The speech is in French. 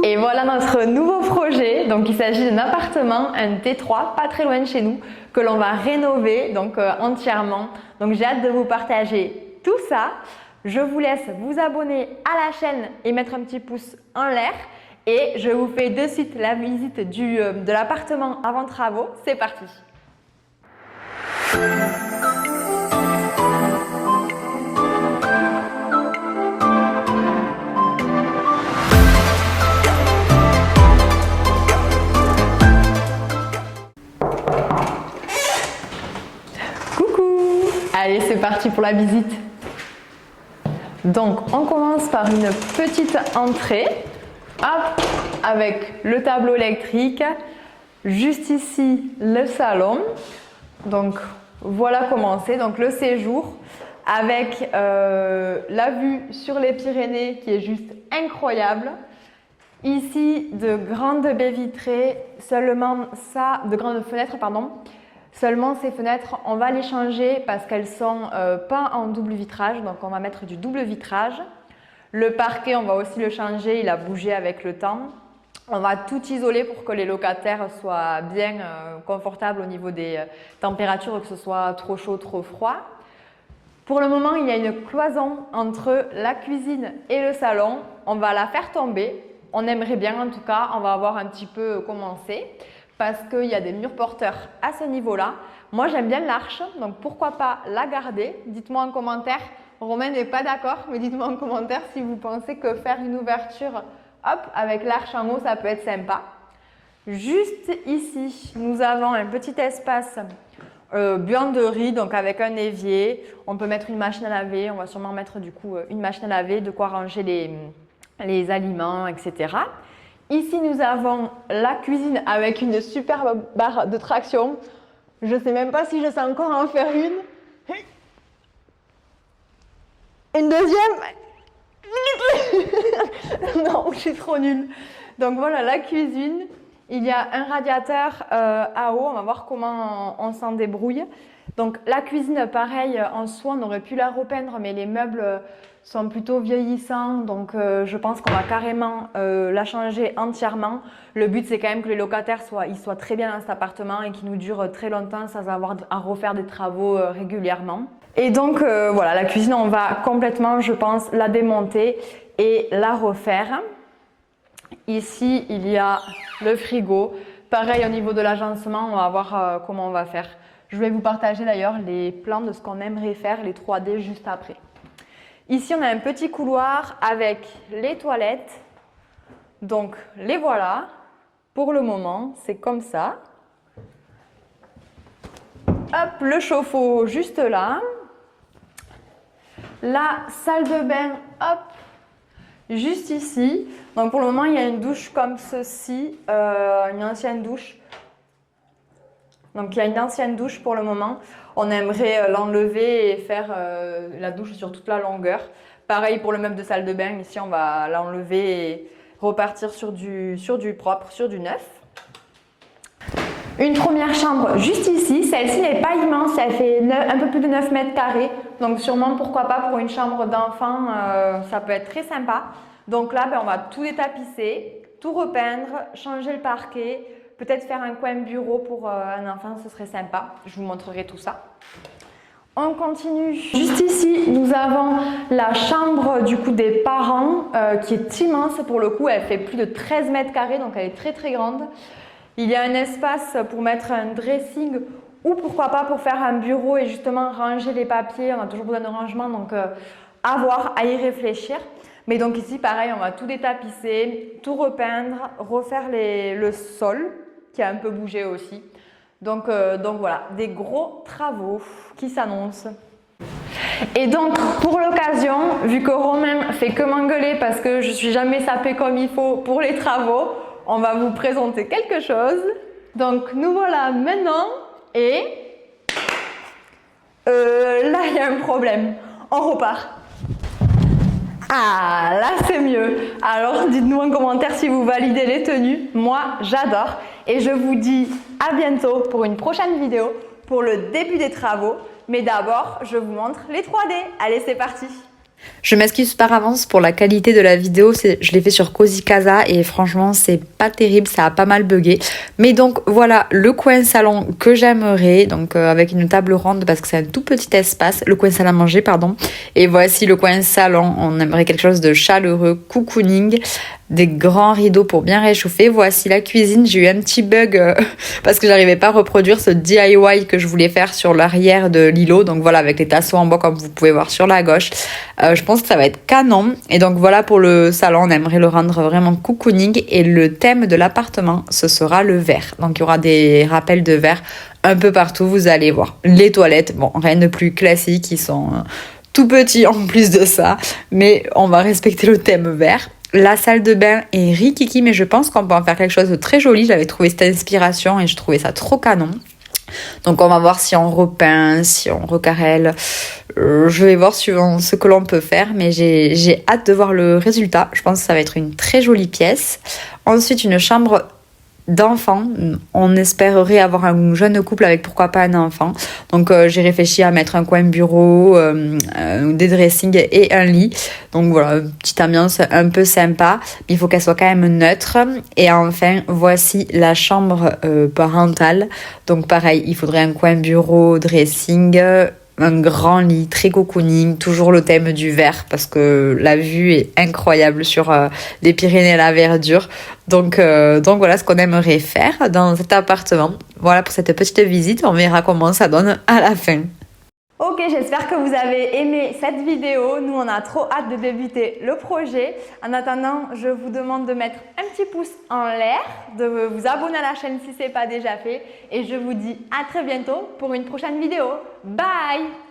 et voilà notre nouveau projet. Donc il s'agit d'un appartement, un T3, pas très loin de chez nous, que l'on va rénover donc entièrement. Donc j'ai hâte de vous partager tout ça. Je vous laisse vous abonner à la chaîne et mettre un petit pouce en l'air. Et je vous fais de suite la visite de l'appartement avant travaux. C'est parti! Coucou! Allez, c'est parti pour la visite. Donc, on commence par une petite entrée. Hop, avec le tableau électrique. Juste ici, le salon. Donc, voilà comment c'est. Donc, le séjour avec la vue sur les Pyrénées qui est juste incroyable. Ici, de grandes baies vitrées, de grandes fenêtres, pardon. Seulement ces fenêtres, on va les changer parce qu'elles sont pas en double vitrage, donc on va mettre du double vitrage. Le parquet, on va aussi le changer, il a bougé avec le temps. On va tout isoler pour que les locataires soient bien confortables au niveau des températures, que ce soit trop chaud, trop froid. Pour le moment, il y a une cloison entre la cuisine et le salon. On va la faire tomber. On aimerait bien en tout cas, on va voir un petit peu comment c'est. Parce qu'il y a des murs porteurs à ce niveau-là. Moi, j'aime bien l'arche, donc pourquoi pas la garder? Dites-moi en commentaire. Romain n'est pas d'accord, mais dites-moi en commentaire si vous pensez que faire une ouverture hop, avec l'arche en haut, ça peut être sympa. Juste ici, nous avons un petit espace buanderie, donc avec un évier. On peut mettre une machine à laver. On va sûrement mettre du coup une machine à laver, de quoi ranger les aliments, etc. Ici, nous avons la cuisine avec une superbe barre de traction. Je ne sais même pas si je sais encore en faire une. Une deuxième. Non, je suis trop nulle. Donc voilà, la cuisine. Il y a un radiateur à eau. On va voir comment on s'en débrouille. Donc la cuisine, pareil, en soi, on aurait pu la repeindre, mais les meubles sont plutôt vieillissants, donc je pense qu'on va carrément la changer entièrement. Le but, c'est quand même que les locataires soient très bien dans cet appartement et qu'ils nous durent très longtemps sans avoir à refaire des travaux régulièrement. Et donc voilà, la cuisine, on va complètement, je pense, la démonter et la refaire. Ici, il y a le frigo. Pareil, au niveau de l'agencement, on va voir comment on va faire. Je vais vous partager d'ailleurs les plans de ce qu'on aimerait faire, les 3D juste après. Ici, on a un petit couloir avec les toilettes. Donc, les voilà. Pour le moment, c'est comme ça. Hop, le chauffe-eau juste là. La salle de bain, hop, juste ici. Donc, pour le moment, il y a une douche comme ceci, une ancienne douche. Donc, il y a une ancienne douche pour le moment. On aimerait l'enlever et faire la douche sur toute la longueur. Pareil pour le meuble de salle de bain. Ici, on va l'enlever et repartir sur du propre, sur du neuf. Une première chambre juste ici. Celle-ci n'est pas immense. Elle fait un peu plus de 9 mètres carrés. Donc, sûrement, pourquoi pas pour une chambre d'enfant, ça peut être très sympa. Donc là, on va tout détapisser, tout repeindre, changer le parquet. Peut-être faire un coin bureau pour un enfant, ce serait sympa. Je vous montrerai tout ça. On continue. Juste ici, nous avons la chambre du coup des parents qui est immense pour le coup. Elle fait plus de 13 mètres carrés, donc elle est très très grande. Il y a un espace pour mettre un dressing ou pourquoi pas pour faire un bureau et justement ranger les papiers. On a toujours besoin de rangement, donc à voir, à y réfléchir. Mais donc ici, pareil, on va tout détapisser, tout repeindre, refaire le sol qui a un peu bougé aussi. Donc voilà, des gros travaux qui s'annoncent. Et donc pour l'occasion, vu que Romain fait que m'engueuler parce que je suis jamais sapée comme il faut pour les travaux, on va vous présenter quelque chose. Donc nous voilà maintenant et là il y a un problème. On repart. Ah, là c'est mieux. Alors dites-nous en commentaire si vous validez les tenues. Moi, j'adore. Et je vous dis à bientôt pour une prochaine vidéo pour le début des travaux. Mais d'abord, je vous montre les 3D. Allez, c'est parti. Je m'excuse par avance pour la qualité de la vidéo, je l'ai fait sur Cozy Casa et franchement c'est pas terrible, ça a pas mal bugué. Mais donc voilà le coin salon que j'aimerais, donc avec une table ronde parce que c'est un tout petit espace, le coin salle à manger pardon. Et voici le coin salon, on aimerait quelque chose de chaleureux, cocooning, des grands rideaux pour bien réchauffer. Voici la cuisine, j'ai eu un petit bug parce que j'arrivais pas à reproduire ce DIY que je voulais faire sur l'arrière de l'îlot. Donc voilà, avec les tasseaux en bois comme vous pouvez voir sur la gauche. Je pense que ça va être canon. Et donc voilà pour le salon, on aimerait le rendre vraiment cocooning. Et le thème de l'appartement, ce sera le vert. Donc il y aura des rappels de verre un peu partout, vous allez voir. Les toilettes, bon, rien de plus classique, ils sont tout petits en plus de ça. Mais on va respecter le thème vert. La salle de bain est rikiki, mais je pense qu'on peut en faire quelque chose de très joli. J'avais trouvé cette inspiration et je trouvais ça trop canon. Donc on va voir si on repeint, si on recarrelle. Je vais voir suivant ce que l'on peut faire, mais j'ai hâte de voir le résultat. Je pense que ça va être une très jolie pièce. Ensuite, une chambre d'enfants. On espérerait avoir un jeune couple avec pourquoi pas un enfant. Donc j'ai réfléchi à mettre un coin bureau, des dressings et un lit. Donc voilà, une petite ambiance un peu sympa. Mais il faut qu'elle soit quand même neutre. Et enfin, voici la chambre parentale. Donc pareil, il faudrait un coin bureau, dressing, un grand lit, très cocooning, toujours le thème du vert parce que la vue est incroyable sur les Pyrénées et la verdure. Donc voilà ce qu'on aimerait faire dans cet appartement. Voilà pour cette petite visite, on verra comment ça donne à la fin. Ok, j'espère que vous avez aimé cette vidéo. Nous, on a trop hâte de débuter le projet. En attendant, je vous demande de mettre un petit pouce en l'air, de vous abonner à la chaîne si ce n'est pas déjà fait. Et je vous dis à très bientôt pour une prochaine vidéo. Bye!